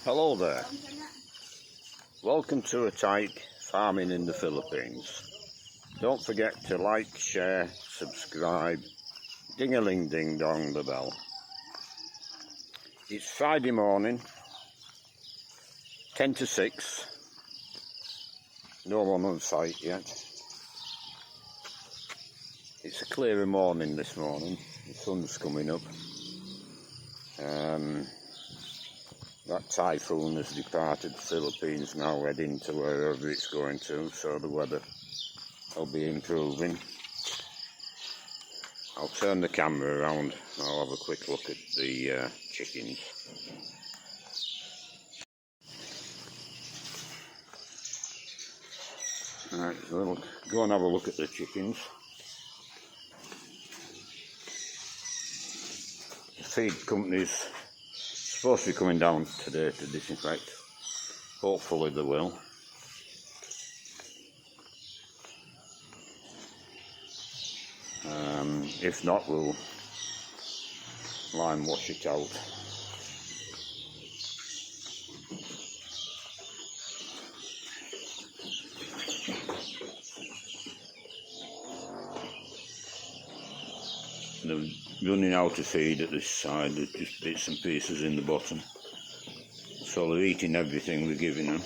Hello there, welcome to a tyke farming in the Philippines. Don't forget to like, share, subscribe, ding-a-ling-ding-dong the bell. It's Friday morning, 10 to 6, no one on site yet. It's a clearer morning this morning, the sun's coming up. That typhoon has departed the Philippines, now heading to wherever it's going to, so the weather will be improving. I'll turn the camera around and I'll have a quick look at the chickens. Alright, so we'll go and have a look at the chickens. The feed company's supposed to be coming down today to disinfect. Hopefully they will. If not, we'll lime wash it out. They're running out of feed at this side, there's just bits and pieces in the bottom. So they're eating everything we're giving them.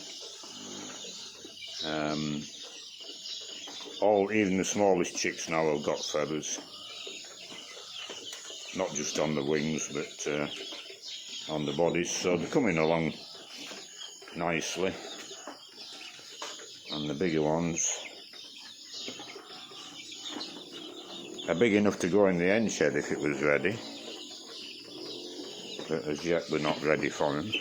Even the smallest chicks now have got feathers. Not just on the wings, but on the bodies. So they're coming along nicely. And the bigger ones are big enough to go in the hen shed if it was ready, but as yet we're not ready for them.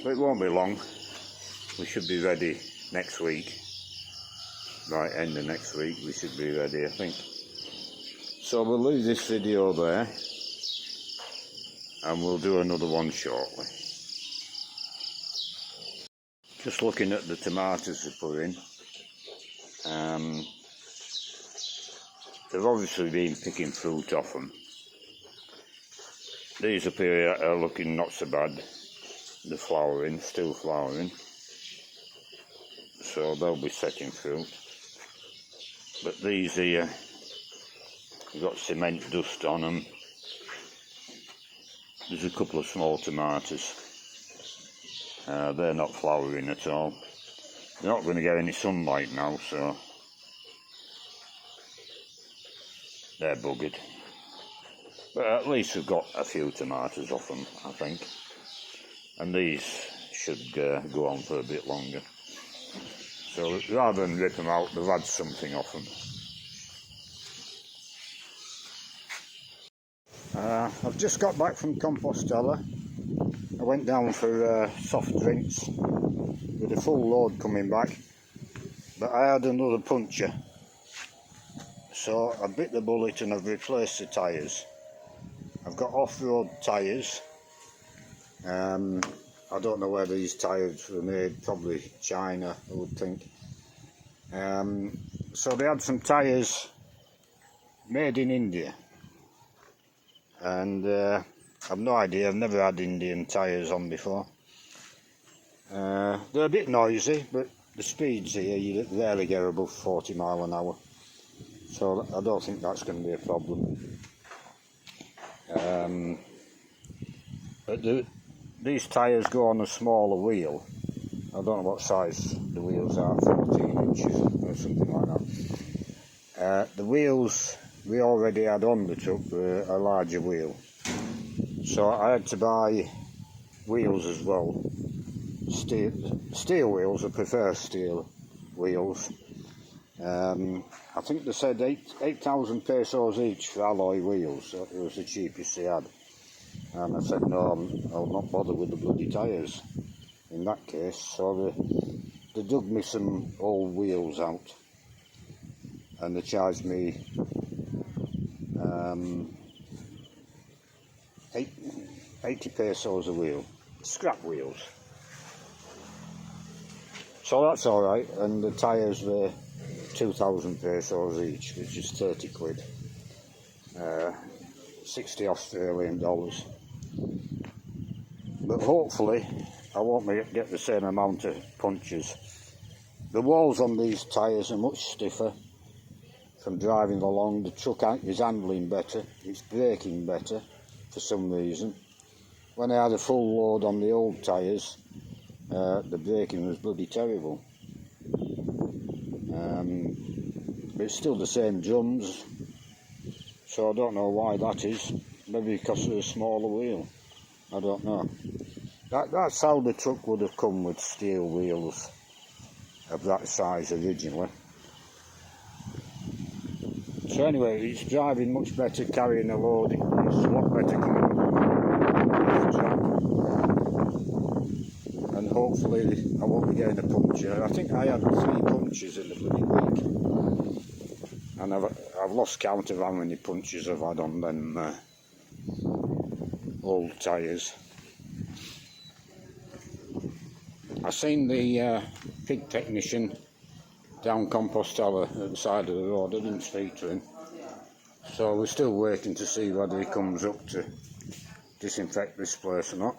But it won't be long, we should be ready next week. Right, end of next week we should be ready, I think. So we'll leave this video there and we'll do another one shortly. Just looking at the tomatoes they put in. They've obviously been picking fruit off them. These up here are looking not so bad. They're flowering, still flowering. So they'll be setting fruit. But these here, they've got cement dust on them. There's a couple of small tomatoes. They're not flowering at all. They're not going to get any sunlight now, so they're buggered. But at least we've got a few tomatoes off them, I think. And these should go on for a bit longer. So rather than rip them out, they've had something off them. I've just got back from Compostela. I went down for soft drinks with a full load coming back, but I had another puncture. So I bit the bullet and I've replaced the tyres. I've got off-road tyres. I don't know where these tyres were made, probably China I would think. So they had some tyres made in India. And I've no idea, I've never had Indian tyres on before. They're a bit noisy, but the speeds here, you rarely get above 40 miles an hour. So I don't think that's going to be a problem. But these tyres go on a smaller wheel. I don't know what size the wheels are, 14 inches or something like that. The wheels we already had on the truck were a larger wheel. So I had to buy wheels as well. Steel wheels, I prefer steel wheels. I think they said 8,000 pesos each for alloy wheels. So it was the cheapest they had. And I said, no, I'll not bother with the bloody tyres in that case. So they dug me some old wheels out and they charged me 80 pesos a wheel, scrap wheels. So that's alright, and the tyres were 2,000 pesos each, which is 30 quid. 60 Australian dollars. But hopefully I won't get the same amount of punches. The walls on these tyres are much stiffer from driving along. The truck is handling better, it's braking better for some reason. When I had a full load on the old tyres, the braking was bloody terrible. But it's still the same drums, so I don't know why that is. Maybe because of a smaller wheel, I don't know. That's how the truck would have come, with steel wheels of that size originally. So anyway, it's driving much better, carrying a load. It's a lot better coming off the track. And hopefully I won't be getting a puncture. I think I had 3 punctures in the bloody week, and I've lost count of how many punctures I've had on them old tyres. I seen the pig technician down Compostela at the side of the road. I didn't speak to him, so we're still waiting to see whether he comes up to disinfect this place or not.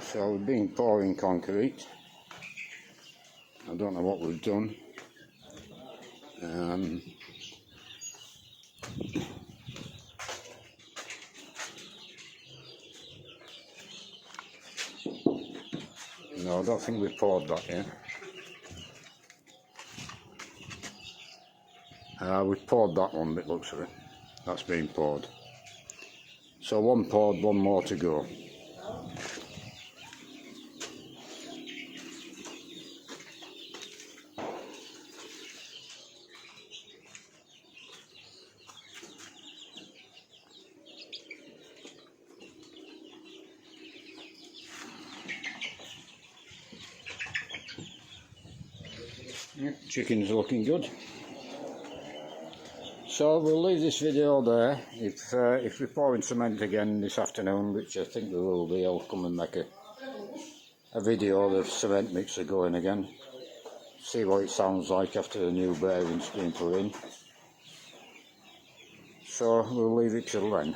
So we've been pouring concrete. I don't know what we've done. No, I don't think we've poured that yet. We've poured that one, it looks of it. That's been poured. So 1 poured, 1 more to go. Yep, chicken's looking good. So we'll leave this video there. If we're pouring cement again this afternoon, which I think we will be, I'll come and make a video of the cement mixer going again. See what it sounds like after the new bearing's been put in. So we'll leave it till then.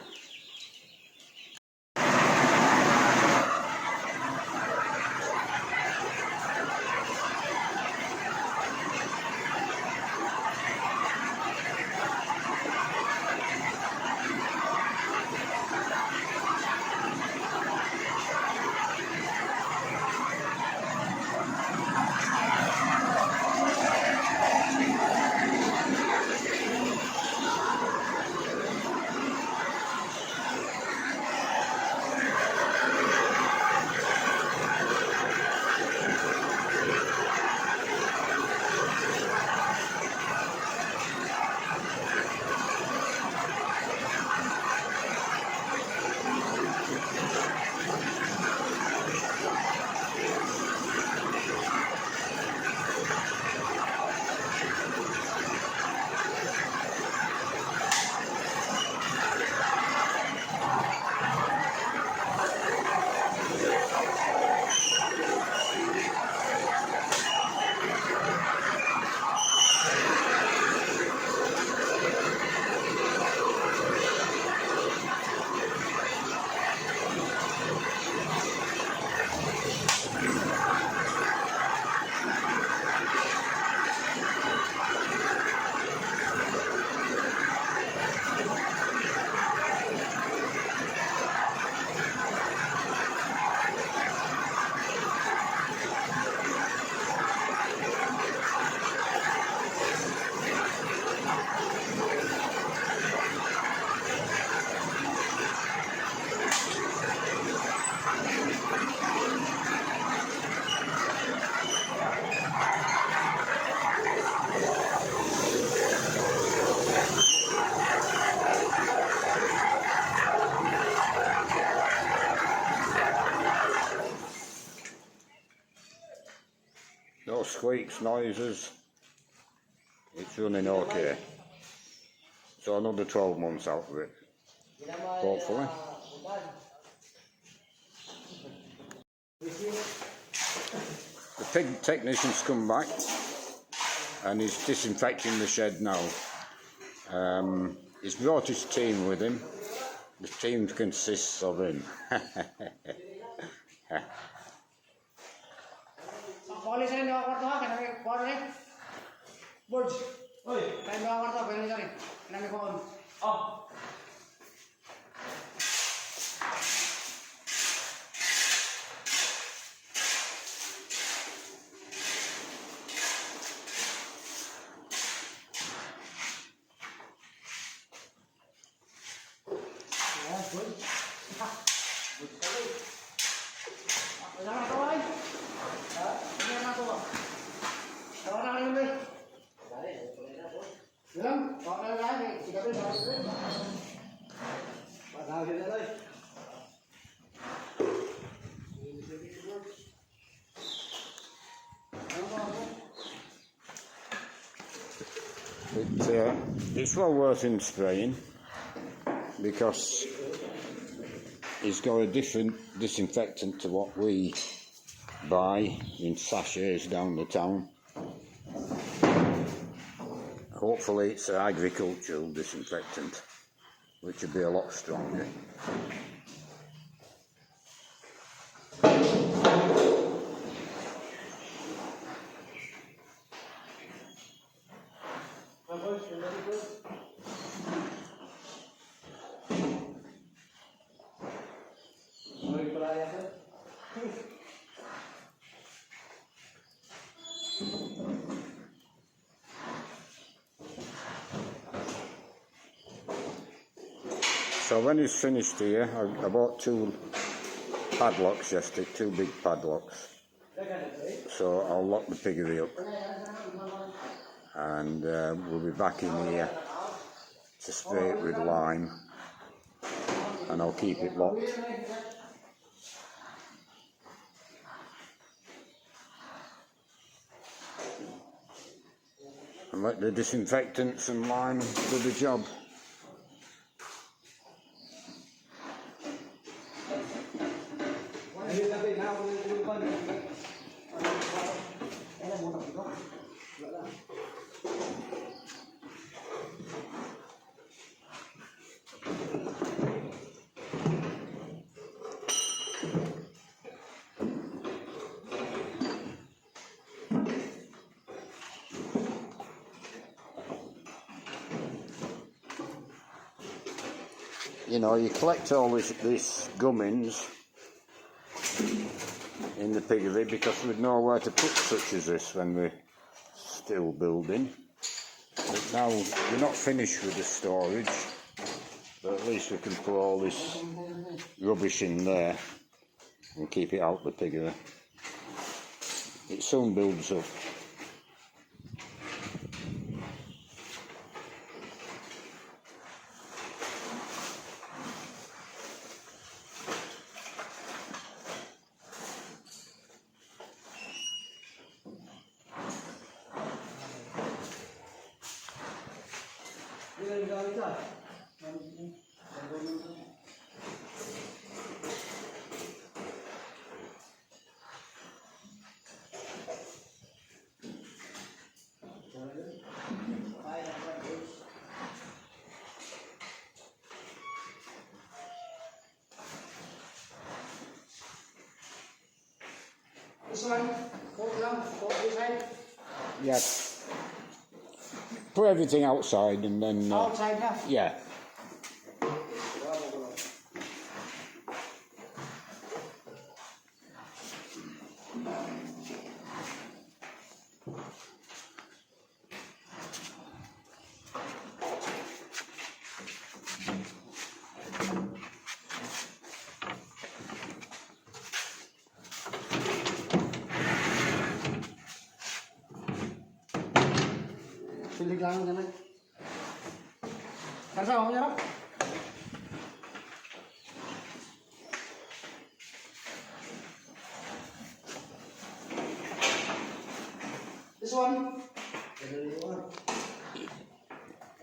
No squeaks, noises, it's running okay. So another 12 months out of it, hopefully. The pig technician's come back and he's disinfecting the shed now. He's brought his team with him. The team consists of him. It's well worth him spraying because he's got a different disinfectant to what we buy in sachets down the town. Hopefully it's an agricultural disinfectant, which would be a lot stronger. So when he's finished here, I bought 2 padlocks yesterday, 2 big padlocks. So I'll lock the piggery up and we'll be back in here to spray it with lime and I'll keep it locked. And let the disinfectants and lime do the job. You know, you collect all this gummins in the piggery because we'd know where to put such as this when we're still building. But now we're not finished with the storage, but at least we can put all this rubbish in there and keep it out the piggery. It soon builds up. This one, hold this side. Yeah. Put everything outside and then... Outside now? Yeah. Pilih lang ka na. Kansa ako niya? This one?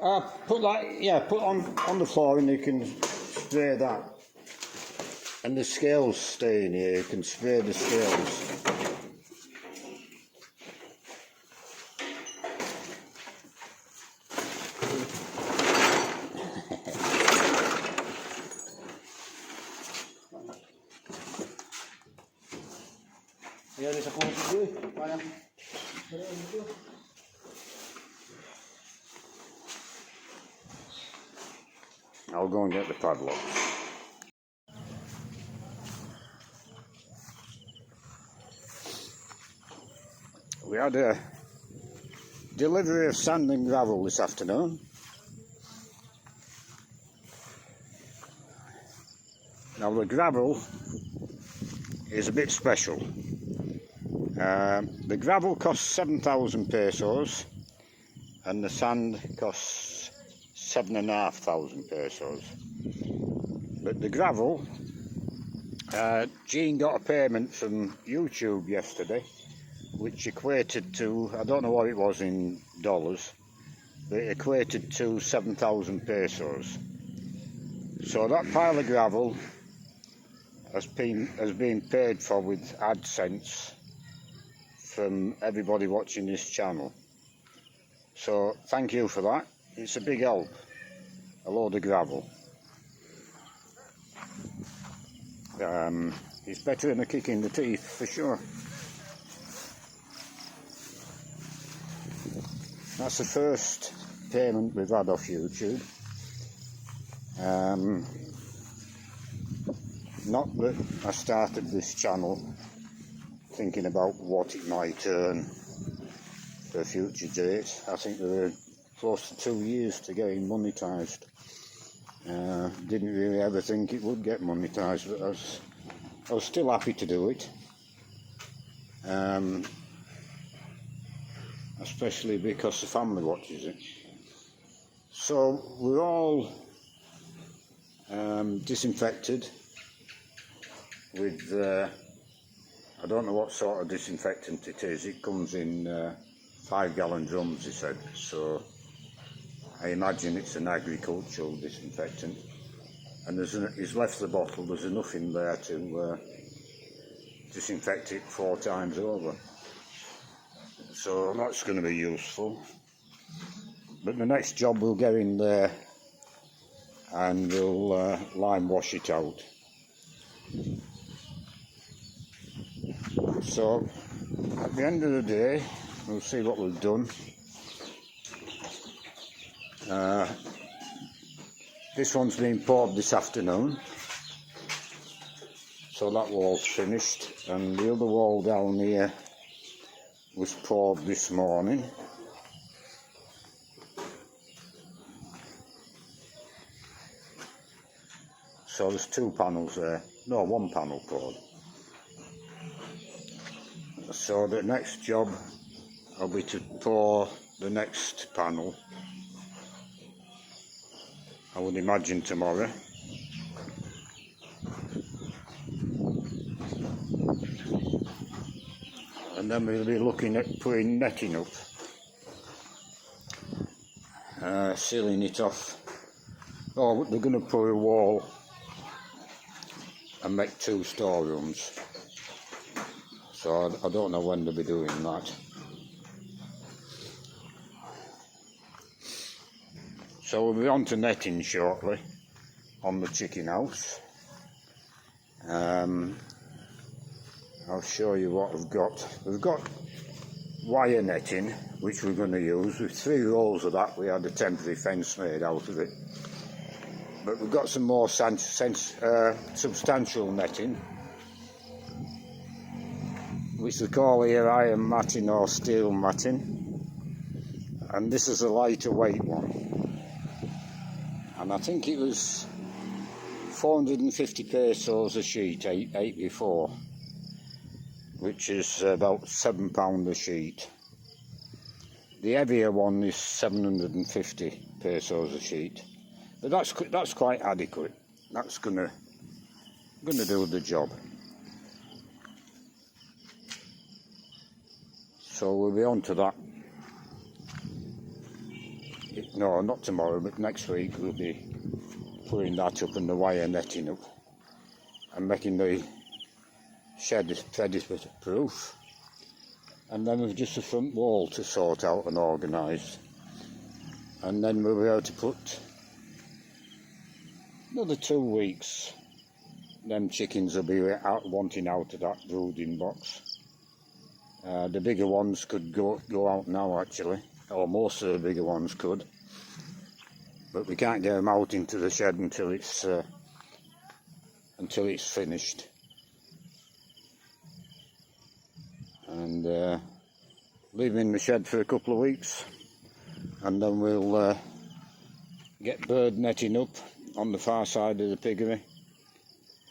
Put that, yeah, put on the floor and you can spray that. And the scales stay in here, you can spray the scales. Ya, di sa kungsi dulu. Mana? I'll go and get the padlocks. We had a delivery of sand and gravel this afternoon. Now the gravel is a bit special. The gravel costs 7,000 pesos and the sand costs 7,500 pesos. But the gravel, Jean got a payment from YouTube yesterday, which equated to, I don't know what it was in dollars, but it equated to 7,000 pesos. So that pile of gravel has been paid for with AdSense from everybody watching this channel. So thank you for that. It's a big help, a load of gravel. It's better than a kick in the teeth for sure. That's the first payment we've had off YouTube. Not that I started this channel thinking about what it might earn for a future date. I think we were close to 2 years to getting monetised. Didn't really ever think it would get monetised, but I was still happy to do it. Especially because the family watches it. So we're all disinfected with I don't know what sort of disinfectant it is. It comes in 5-gallon drums, he said, so I imagine it's an agricultural disinfectant. And he's left the bottle, there's enough in there to disinfect it 4 times over. So that's going to be useful. But the next job we'll get in there and we'll lime wash it out. So at the end of the day we'll see what we've done. This one's been poured this afternoon, so that wall's finished, and the other wall down here was poured this morning. So there's 2 panels there, no, 1 panel poured. So the next job will be to pour the next panel, I would imagine tomorrow. And then we'll be looking at putting netting up, sealing it off. Oh, they're going to put a wall and make 2 storerooms. So I don't know when they'll be doing that. So we'll be on to netting shortly on the chicken house. I'll show you what we've got. We've got wire netting, which we're going to use. With 3 rolls of that, we had a temporary fence made out of it. But we've got some more substantial netting, which they call here iron matting or steel matting. And this is a lighter weight one. And I think it was 450 pesos a sheet, 8 before, which is about £7 a sheet. The heavier one is 750 pesos a sheet, but that's quite adequate. That's gonna do the job. So we'll be on to that no, not tomorrow, but next week we'll be putting that up and the wire netting up and making the shed predator proof. And then we've just a front wall to sort out and organise. And then we'll be able to put another 2 weeks. Them chickens will be wanting out of that brooding box. The bigger ones could go out now actually, or most of the bigger ones could. But we can't get them out into the shed until it's finished. And leave them in the shed for a couple of weeks, and then we'll get bird netting up on the far side of the piggery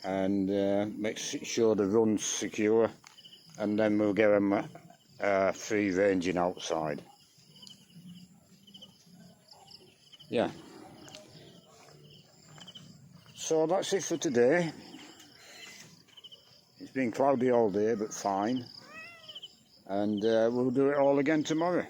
and make sure the run's secure, and then we'll get them free ranging outside. Yeah. So that's it for today. It's been cloudy all day, but fine. And we'll do it all again tomorrow.